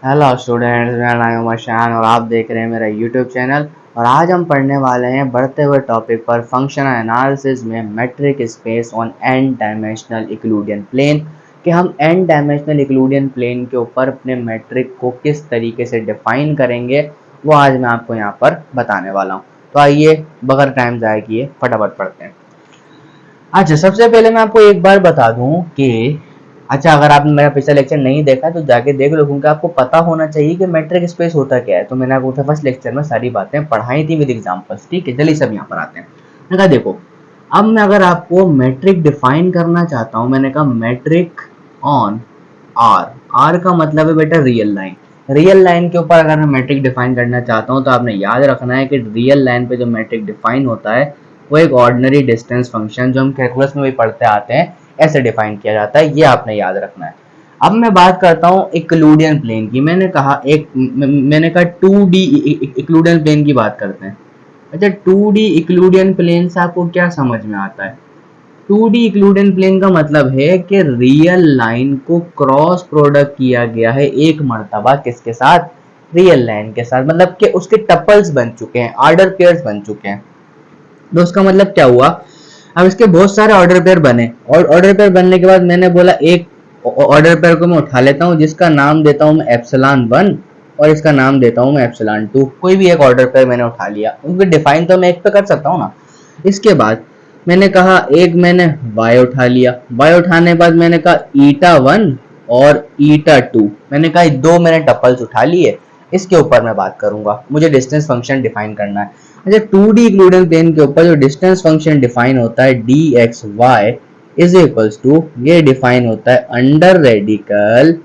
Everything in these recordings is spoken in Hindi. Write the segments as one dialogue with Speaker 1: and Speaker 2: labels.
Speaker 1: हेलो स्टूडेंट्स, मेरा नाम है मशान और आप देख रहे हैं मेरा यूट्यूब चैनल। और आज हम पढ़ने वाले हैं बढ़ते हुए टॉपिक पर फंक्शनल एनालिसिस में metric space on n dimensional Euclidean plane कि हम एन डायमेंशनल यूक्लिडियन प्लेन के ऊपर अपने मेट्रिक को किस तरीके से डिफाइन करेंगे, वो आज मैं आपको यहाँ पर बताने वाला हूँ। तो आइए बगैर टाइम ज़ाया किए फटाफट पढ़ते हैं। अच्छा, सबसे पहले मैं आपको एक बार बता दूं कि अगर आपने मेरा पिछला लेक्चर नहीं देखा तो जाके देख लो, क्योंकि आपको पता होना चाहिए कि मेट्रिक स्पेस होता क्या है। तो मैंने आपको फर्स्ट लेक्चर में सारी बातें पढ़ाई थी विद एग्जांपल्स। ठीक है, चलिए सब यहाँ पर आते हैं। मैंने कहा देखो, अब मैं अगर आपको मैट्रिक डिफाइन करना चाहता हूँ, मैंने कहा मैट्रिक ऑन आर। आर का मतलब है बेटा रियल लाइन। रियल लाइन के ऊपर अगर मैं मैट्रिक डिफाइन करना चाहता हूँ तो आपने याद रखना है कि रियल लाइन पे जो मैट्रिक डिफाइन होता है वो एक ऑर्डिनरी डिस्टेंस फंक्शन, जो हम कैलकुलस में भी पढ़ते आते हैं, ऐसे डिफाइन किया जाता है। ये आपने याद रखना है। अब मैं बात करता हूँ इक्लूडियन प्लेन की। मैंने कहा 2D इक्लूडियन प्लेन की बात करते हैं। अच्छा, 2D इक्लूडियन प्लेन से आपको क्या समझ में आता है? 2D इक्लूडियन प्लेन का मतलब है कि रियल लाइन को क्रॉस प्रोडक्ट किया गया है एक मर्तबा किसके साथ? रियल लाइन के साथ। मतलब कि उसके टपल्स बन चुके हैं, ऑर्डर पेयर्स बन चुके हैं। तो उसका मतलब क्या हुआ? अब इसके बहुत सारे ऑर्डर पेयर बने और ऑर्डर पेयर बनने के बाद मैंने बोला एक ऑर्डर पेयर को मैं उठा लेता हूँ जिसका नाम देता हूँ मैं एप्सिलॉन 1 और इसका नाम देता हूँ मैं एप्सिलॉन 2। कोई भी एक ऑर्डर पेयर मैंने उठा लिया, उनको डिफाइन तो मैं एक पे कर सकता हूँ ना। इसके बाद मैंने कहा एक मैंने y उठा लिया। y उठाने के बाद मैंने कहा ईटा 1 और ईटा 2। मैंने कहा दो मैंने टपल्स उठा लिए। इसके ऊपर मैं बात करूंगा, मुझे डिस्टेंस फंक्शन डिफाइन करना है। अच्छा, 2D इक्लूडियन प्लेन के ऊपर जो डिस्टेंस फंक्शन डिफाइन होता है dxy इज इक्वल्स टू, ये डिफाइन होता है अंडर रेडिकल।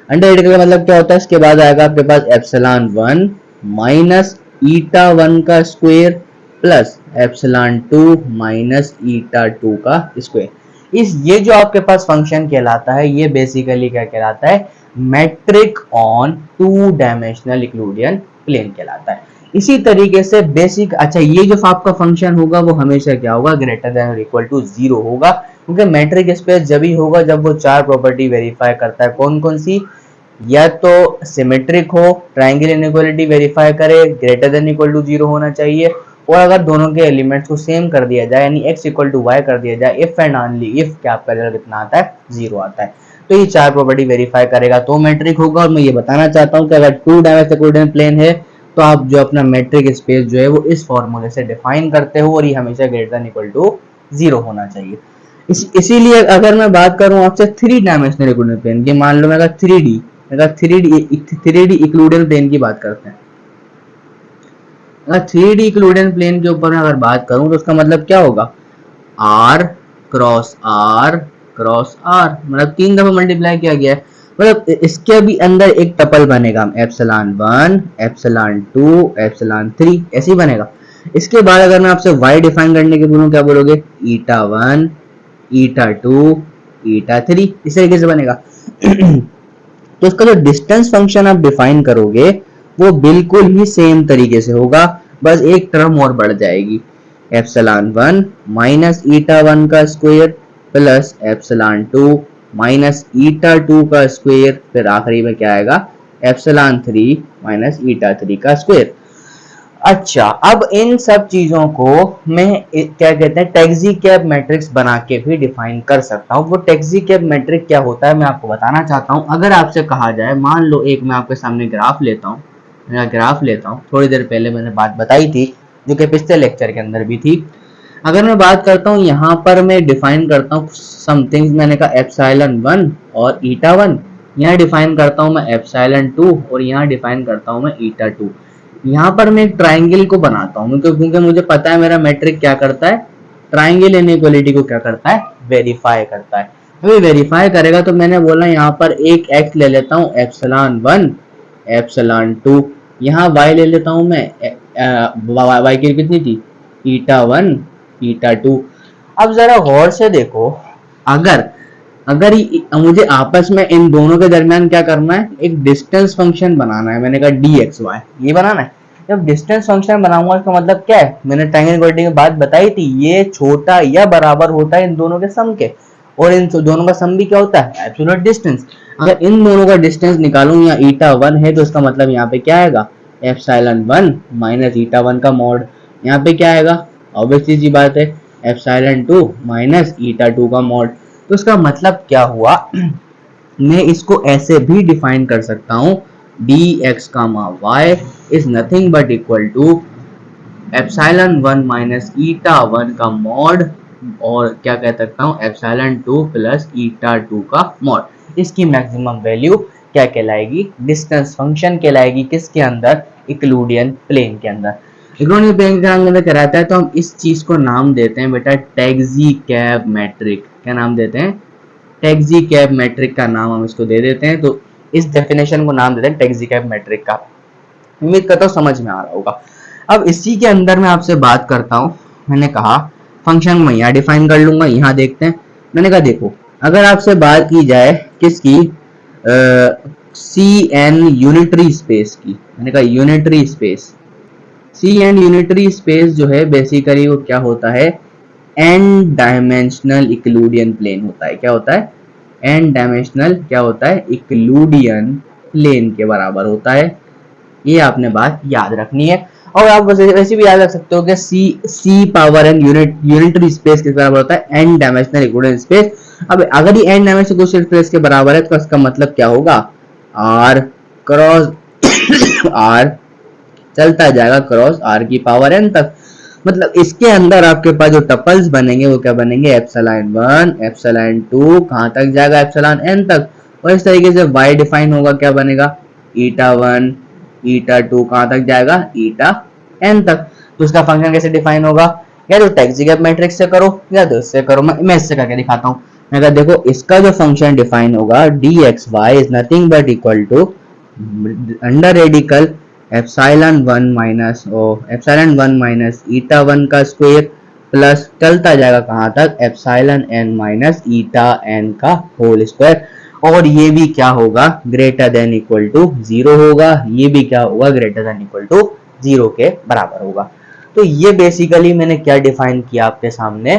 Speaker 1: अंडर रेडिकल का मतलब क्या होता है? इसके बाद आएगा आपके पास एप्सिलॉन 1 माइनस ईटा 1 का square plus epsilon 2 minus eta 2 का स्क्वायर। इस ये जो आपके पास फंक्शन कहलाता है, ये बेसिकली क्या कहलाता है? Metric on 2 dimensional Euclidean plane कहलाता है। इसी तरीके से बेसिक, अच्छा, ये जो आपका फंक्शन होगा वो हमेशा क्या होगा? ग्रेटर देन और इक्वल टू 0 होगा, क्योंकि मैट्रिक स्पेस जब ही होगा जब वो चार प्रॉपर्टी वेरीफाई करता है। कौन कौन सी? या तो सिमेट्रिक हो, ट्रायंगल इनइक्वालिटी वेरीफाई करे, ग्रेटर देन इक्वल टू 0 होना चाहिए, और अगर दोनों के एलिमेंट्स को सेम कर दिया जाए यानी x इक्वल टू वाई कर दिया जाए, इफ एंड ओनली इफ क्या आपका रिजल्ट कितना आता है? 0 आता है। तो ये चार प्रॉपर्टी वेरीफाई करेगा तो मैट्रिक होगा। और मैं ये बताना चाहता हूँ कि अगर 2 डायमेंशनल इक्विडियन प्लेन है तो आप जो अपना मैट्रिक स्पेस जो है वो इस फॉर्मूले से डिफाइन करते हो, और ये हमेशा ग्रेटर देन इक्वल टू 0 होना चाहिए। इसीलिए अगर मैं बात करूं आपसे 3 डायमेंशनल इक्विडियन प्लेन की, मान लो मैं अगर 3D इक्लूडियन प्लेन की बात करते हैं। अगर 3D इक्लूडियन प्लेन के ऊपर मैं अगर बात करूं तो उसका मतलब क्या होगा? R cross R cross R, मतलब 3 दफा मल्टीप्लाई किया गया है। मतलब इसके भी अंदर एक टपल बनेगा, एप्सिलॉन 1 एप्सिलॉन 2 एप्सिलॉन 3 ऐसे ही बनेगा। इसके बाद अगर मैं आपसे y डिफाइन करने के बोलूं, क्या बोलोगे? ईटा 1 ईटा 2 ईटा 3, इस तरीके से बनेगा। तो इसका जो डिस्टेंस फंक्शन आप डिफाइन करोगे वो बिल्कुल ही सेम तरीके से होगा, बस एक टर्म और बढ़ जाएगी। एप्सिलॉन 1 माइनस ईटा 1 का square plus epsilon 2 minus eta 2 का स्क्वायर, फिर आखिरी में क्या आएगा? एप्सिलॉन 3 माइनस ईटा 3 का स्क्वायर। अच्छा, अब इन सब चीजों को मैं क्या कहते हैं, टैक्सी-कैप मैट्रिक्स बना के भी डिफाइन कर सकता हूँ। वो टैक्सी-कैप मैट्रिक क्या होता है मैं आपको बताना चाहता हूँ। अगर आपसे कहा जाए, मान लो एक मैं आपके सामने ग्राफ लेता हूँ, मेरा ग्राफ लेता हूँ, थोड़ी देर पहले मैंने बात बताई थी जो कि पिछले लेक्चर के अंदर भी थी। अगर मैं बात करता हूँ, यहाँ पर मैं डिफाइन करता हूँ समथिंग, मैंने कहा एप्सिलॉन 1 और ईटा 1, यहाँ डिफाइन करता हूँ मैं एप्सिलॉन 2 और यहाँ डिफाइन करता हूँ मैं ईटा 2। यहाँ पर मैं एक ट्राइंगल को बनाता हूँ क्योंकि मुझे पता है मेरा मैट्रिक क्या करता है? ट्राइंगल इनइक्वालिटी को क्या करता है? वेरीफाई करता है। अभी वेरीफाई करेगा तो मैंने बोला यहाँ पर एक x ले लेता हूँ एप्सिलॉन 1 एप्सिलॉन 2, यहाँ y ले लेता हूँ मैं, y की कितनी थी? ईटा 1 ईटा 2। अब जरा गौर से देखो, अगर अगर मुझे आपस में इन दोनों के दरमियान क्या करना है? एक डिस्टेंस फंक्शन बनाना है। मैंने कहा dxy ये बनाना है। जब डिस्टेंस फंक्शन बनाऊंगा इसका मतलब क्या है? मैंने ट्रायंगल इक्वालिटी की बात बताई थी, ये छोटा या बराबर होता है इन दोनों के सम के। और इन दोनों का सम भी क्या होता है, एब्सोल्यूट डिस्टेंस। अगर इन दोनों का डिस्टेंस निकालूं या ईटा 1 है तो इसका मतलब यहाँ पे क्या आएगा, एप्सिलॉन 1 माइनस ईटा 1 का मॉड। यहाँ पे क्या आएगा, ऑब्वियसली सी बात है, एप्सिलॉन 2 माइनस ईटा 2 का मॉड। तो इसका मतलब क्या हुआ, मैं इसको ऐसे भी डिफाइन कर सकता हूँ, dx comma y is nothing but equal to epsilon 1 minus eta 1 का मॉड, और क्या कह सकता हूँ, एप्सिलॉन 2 प्लस ईटा 2 का मॉड। इसकी मैक्सिमम वैल्यू क्या कहलाएगी, डिस्टेंस फंक्शन कहलाएगी, किसके अंदर, इक्लूडियन प्लेन के अंदर। इक्लूडियन प्लेन के अंदर कराता है तो हम इस चीज को नाम देते हैं बेटा टैक्सी-कैब मैट्रिक। क्या नाम देते हैं, टैक्सी-कैब मैट्रिक का नाम हम इसको दे देते हैं। तो इस डेफिनेशन को नाम देते हैं टैक्सी-कैब मैट्रिक का। उम्मीद करता हूँ समझ में आ रहा होगा। अब इसी के अंदर मैं आपसे बात करता हूँ, मैंने कहा फंक्शन में यहाँ डिफाइन कर लूंगा, यहाँ देखते हैं। मैंने कहा देखो, अगर आपसे बात की जाए किसकी, सी एन यूनिटरी स्पेस की, मैंने कहा unitary space, C n unitary space जो है बेसिकली वो क्या होता है, एन डायमेंशनल इक्लूडियन प्लेन होता है। क्या होता है, एन डायमेंशनल क्या होता है, इक्लूडियन प्लेन के बराबर होता है। ये आपने बात याद रखनी है। और आप वैसे भी याद रख सकते हो कि सी पावर एन यूनिटरी स्पेस के बराबर होता है एन डायमेंशनल इक्विवेलेंट स्पेस। अब अगर ये एन डायमेंशनल इक्विवेलेंट स्पेस के बराबर है तो इसका मतलब क्या होगा, आर क्रॉस आर चलता जाएगा क्रॉस आर की पावर एन तक। मतलब इसके अंदर आपके पास जो टपल्स बनेंगे वो क्या बनेंगे, एप्सिलॉन 1 एप्सिलॉन 2 कहां तक जाएगा, एप्सिलॉन एन तक। और इस तरीके से y डिफाइन होगा, क्या बनेगा, ईटा 1 ईटा 2 कहां तक जाएगा, ईटा n तक। तो उसका फंक्शन कैसे डिफाइन होगा, या तो टैक्सी-कैब मैट्रिक्स से करो या तो इससे करो। मैं इससे करके दिखाता हूँ। मैं कहा देखो इसका जो फंक्शन डिफाइन होगा dxy is nothing but equal to under radical epsilon 1 minus eta 1 का स्क्वायर प्लस चलता जाएगा कहां तक, epsilon n minus eta n का होल स्क्वायर। और ये भी क्या होगा, ग्रेटर देन इक्वल टू 0 होगा। ये भी क्या होगा, ग्रेटर देन इक्वल टू 0 के बराबर होगा। तो ये बेसिकली मैंने क्या डिफाइन किया आपके सामने,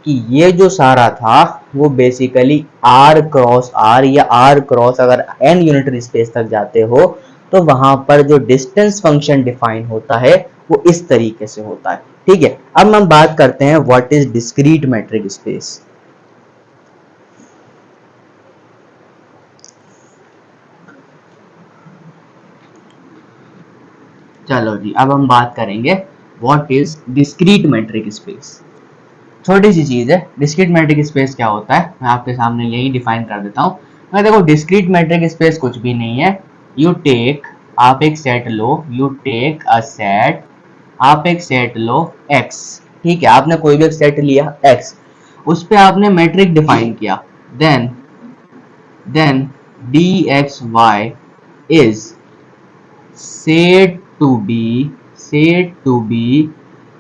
Speaker 1: कि ये जो सारा था वो बेसिकली r क्रॉस r, या r क्रॉस अगर n यूनिटरी स्पेस तक जाते हो तो वहां पर जो डिस्टेंस फंक्शन डिफाइन होता है वो इस तरीके से होता है। ठीक है, अब हम बात करते हैं what is discrete metric space. चलो जी, अब हम बात करेंगे what is discrete metric space. छोटी सी चीज है, डिस्क्रीट मैट्रिक स्पेस क्या होता है मैं आपके सामने यही डिफाइन कर देता हूँ। मैं देखो डिस्क्रीट मैट्रिक स्पेस कुछ भी नहीं है, यू टेक, आप एक सेट लो, यू टेक अ सेट, आप एक सेट लो x, ठीक है, आपने कोई भी एक सेट लिया x, उस पे आपने मैट्रिक डिफाइन किया, then dxy is said to be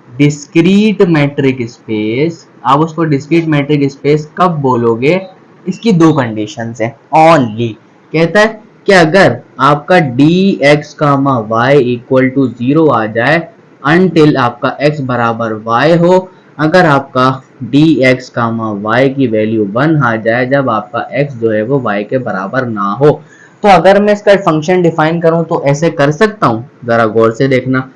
Speaker 1: discrete metric space. आप उसको डिस्क्रीट मैट्रिक स्पेस कब बोलोगे, इसकी दो कंडीशंस है ओनली। कहता है कि अगर आपका dx comma y equal to 0 आ जाए अनटिल आपका x बराबर y हो, अगर आपका dx कामा y की वैल्यू 1 आ जाए जब आपका x जो है वो y के बराबर ना हो। तो अगर मैं इसका फंक्शन डिफाइन करूं तो ऐसे कर सकता हूं, जरा गौर से देखना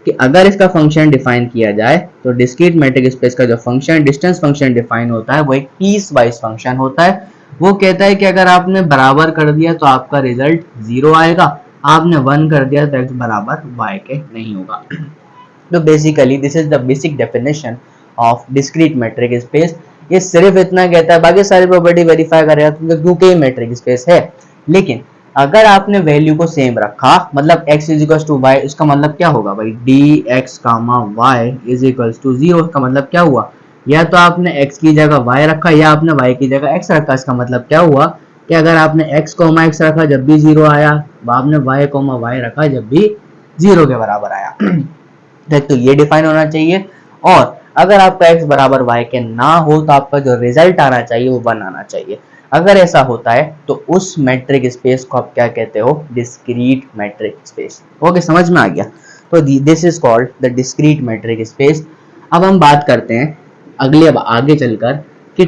Speaker 1: कि अगर इसका फंक्शन डिफाइन किया जाए तो डिस्क्रीट मैट्रिक स्पेस का जो फंक्शन डिस्टेंस फंक्शन डिफाइन होता है वो एक पीस वाइज फंक्शन होता है। वो कहता है कि अगर आपने बराबर कर दिया तो आपका रिजल्ट 0 आएगा, आपने 1 कर दिया तो x बराबर y के नहीं होगा। तो basically this is the basic definition of discrete metric space. ये सिर्फ इतना कहता है, बाकी सारी प्रॉपर्टी वेरीफाई करेगा क्योंकि ये मैट्रिक स्पेस है। लेकिन अगर आपने वैल्यू को सेम रखा, मतलब x is equal to y, उसका मतलब क्या होगा भाई, dx comma y is equal to 0। उसका मतलब क्या हुआ, या तो आपने x की जगह y रखा या आपने y की जगह x रखा। इसका मतलब क्या हुआ कि अगर आपने x कोमा x रखा जब भी 0 आया, आपने y कोमा y रखा जब भी 0 के बराबर आया। तो ये डिफाइन होना चाहिए। और अगर आपका x बराबर y के ना हो तो आपका जो रिजल्ट आना चाहिए वो 1 आना चाहिए। अगर ऐसा होता है तो उस मैट्रिक स्पेस को आप क्या कहते हो, डिस्क्रीट मैट्रिक स्पेस। ओके, समझ में आ गया। तो this is called the discrete metric space. अब हम बात करते हैं अगले, अब आगे चलकर कि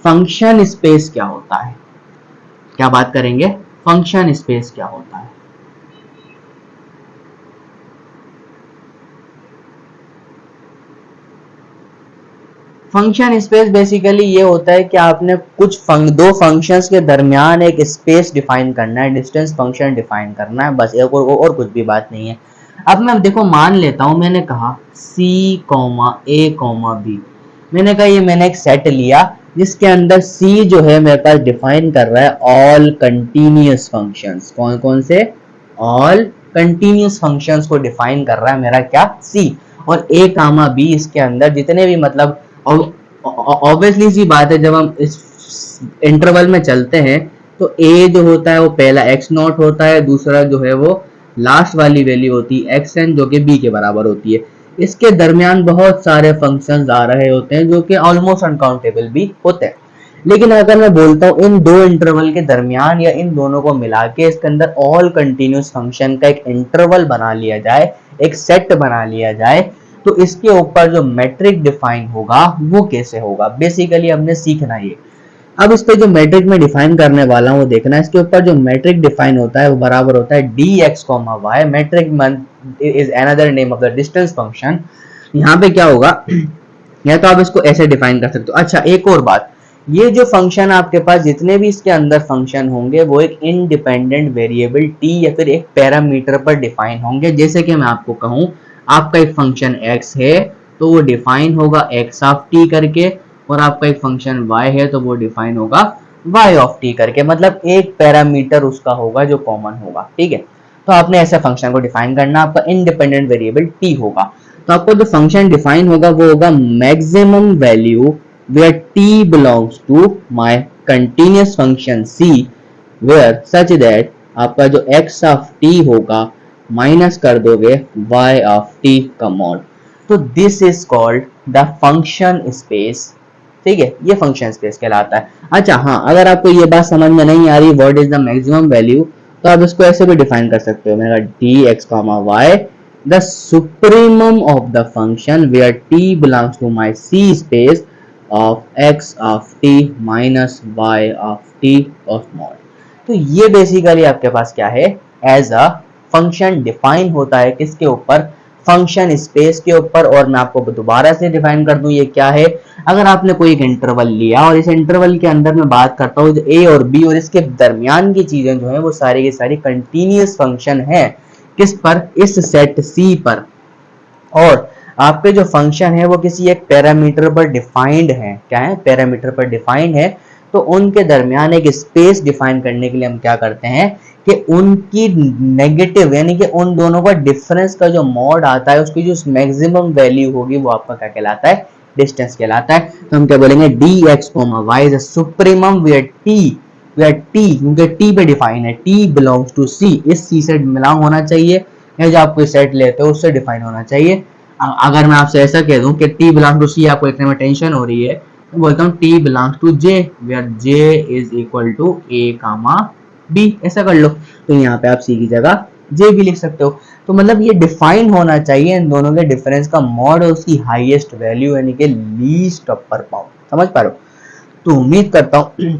Speaker 1: फंक्शन स्पेस क्या होता है, क्या बात करेंगे, फंक्शन स्पेस क्या होता है। फंक्शन स्पेस बेसिकली ये होता है कि आपने दो फंक्शंस के दरमियान एक स्पेस डिफाइन करना है, डिस्टेंस फंक्शन डिफाइन करना है, बस एक और कुछ भी बात नहीं है। अब मैं देखो मान लेता हूं, मैंने कहा C, A, B, मैंने कहा ये मैंने एक सेट लिया जिसके अंदर C जो है मेरे पास डिफाइन कर रहा है ऑल कंटिन्यूस फंक्शंस। कौन कौन से? ऑल कंटिन्यूस फंक्शंस को डिफाइन कर रहा है मेरा क्या, C। और A, B इसके अंदर जितने भी मतलब ऑब्वियसली सी बात है, जब हम इस इंटरवल में चलते हैं तो a जो होता है वो पहला x0 होता है, दूसरा जो है वो लास्ट वाली वैल्यू होती है xn जो कि b के बराबर होती है। इसके दरमियान बहुत सारे फंक्शंस आ रहे होते हैं जो कि ऑलमोस्ट अनकाउंटेबल भी होते हैं। लेकिन अगर मैं बोलता हूँ इन दो इंटरवल के दरमियान या इन दोनों को मिला के इसके अंदर ऑल कंटिन्यूस फंक्शन का एक इंटरवल बना लिया जाए, एक सेट बना लिया जाए, तो इसके ऊपर जो मैट्रिक डिफाइन होगा वो कैसे होगा, बेसिकली हमने सीखना ये। अब इस पे जो मैट्रिक में डिफाइन करने वाला हूँ वो देखना, इसके ऊपर जो मैट्रिक डिफाइन होता है वो बराबर होता है dx, y। Metric is another name of the distance function. यहाँ पे क्या होगा, या तो आप इसको ऐसे डिफाइन कर सकते हो। अच्छा एक और बात, ये जो फंक्शन आपके पास जितने भी इसके अंदर फंक्शन होंगे वो एक इंडिपेंडेंट वेरिएबल t या फिर एक पैरामीटर पर डिफाइन होंगे। जैसे कि मैं आपको कहूँ आपका एक फंक्शन x है तो वो डिफाइन होगा x ऑफ t करके, और आपका एक फंक्शन y है तो वो डिफाइन होगा y ऑफ t करके, मतलब एक पैरामीटर उसका होगा जो कॉमन होगा, ठीक है। तो आपने ऐसे फंक्शन को डिफाइन करना, आपका इंडिपेंडेंट वेरिएबल t होगा। तो आपको जो फंक्शन डिफाइन होगा वो होगा maximum value where t belongs to my continuous function c, where such that आपका जो x of t होगा माइनस कर दोगे y of t का मॉड। तो this is called the function space, ठीक है, ये फंक्शन स्पेस कहलाता है। अच्छा हाँ, अगर आपको ये बात समझ में नहीं आ रही what is the maximum value, तो आप इसको ऐसे भी डिफाइन कर सकते हो। मैंने कहा dx, y the supremum of the function where t belongs to my c space of x of t minus y of t of mod। तो ये बेसिकली आपके पास क्या है, एज अ फंक्शन डिफाइन होता है किसके ऊपर, फंक्शन स्पेस के ऊपर। और मैं आपको दोबारा से डिफाइन कर दूं ये क्या है। अगर आपने कोई एक इंटरवल लिया और इस इंटरवल के अंदर मैं बात करता हूँ ए और बी और इसके दरमियान की चीजें जो है वो सारी की सारी कंटिन्यूस फंक्शन है, किस पर, इस सेट सी पर, और आपके जो फंक्शन है वो किसी एक पैरामीटर पर डिफाइंड है। क्या है, पैरामीटर पर डिफाइंड है। तो उनके दरमियान एक स्पेस डिफाइन करने के लिए हम क्या करते हैं कि उनकी नेगेटिव यानी कि उन दोनों का डिफरेंस का जो मॉड आता है उसकी जो मैक्सिमम वैल्यू होगी वो आपका क्या कहलाता है, डिस्टेंस कहलाता है। तो हम क्या बोलेंगे, dx, y is a supremum where t, क्योंकि t पे डिफाइन है, t बिलोंग्स टू c, इस c से बिलोंग होना चाहिए, या जो आप कोई सेट लेते हो उससे डिफाइन होना चाहिए। अगर मैं आपसे ऐसा कह दूं कि t बिलोंग टू c, आपको लिखने में टेंशन हो रही है, तो बोलता हूँ t belongs to j, where j is equal to a, b, ऐसा कर लो। तो यहाँ पे आप c की जगह j भी लिख सकते हो। तो मतलब ये डिफाइन होना चाहिए इन दोनों के डिफरेंस का मॉड और उसकी हाईएस्ट वैल्यू यानी कि लीस्ट अपर बाउंड। समझ पा रहे हो? तो उम्मीद करता हूँ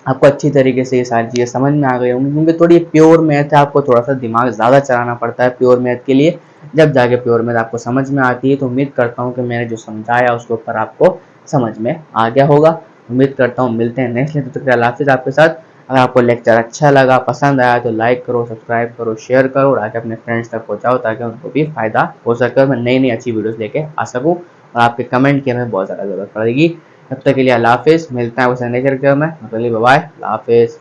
Speaker 1: आपको अच्छी तरीके से ये सारी चीज़ें समझ में आ गई होंगी, क्योंकि थोड़ी प्योर मैथ है, आपको थोड़ा सा दिमाग ज़्यादा चलाना पड़ता है प्योर मैथ के लिए। जब जाके प्योर मैथ आपको समझ में आती है तो उम्मीद करता हूँ कि मैंने जो समझाया उसके ऊपर आपको समझ में आ गया होगा। उम्मीद करता हूँ मिलते हैं नेक्स्ट लेक्चर, तक अल्लाह हाफिज़ आपके साथ। अगर आपको लेक्चर अच्छा लगा, पसंद आया तो लाइक करो, सब्सक्राइब करो, शेयर करो और आगे अपने फ्रेंड्स तक पहुँचाओ ताकि उनको भी फ़ायदा हो सके और मैं नई नई अच्छी वीडियोज़ लेके आ सकूँ। और आपके कमेंट की हमें बहुत ज़्यादा ज़रूरत पड़ेगी। तब तक के लिए अल्लाह हाफिज़, मिलते हैं आपसे नेक्स्ट लेक्चर में। बाय, अल्लाह हाफिज़।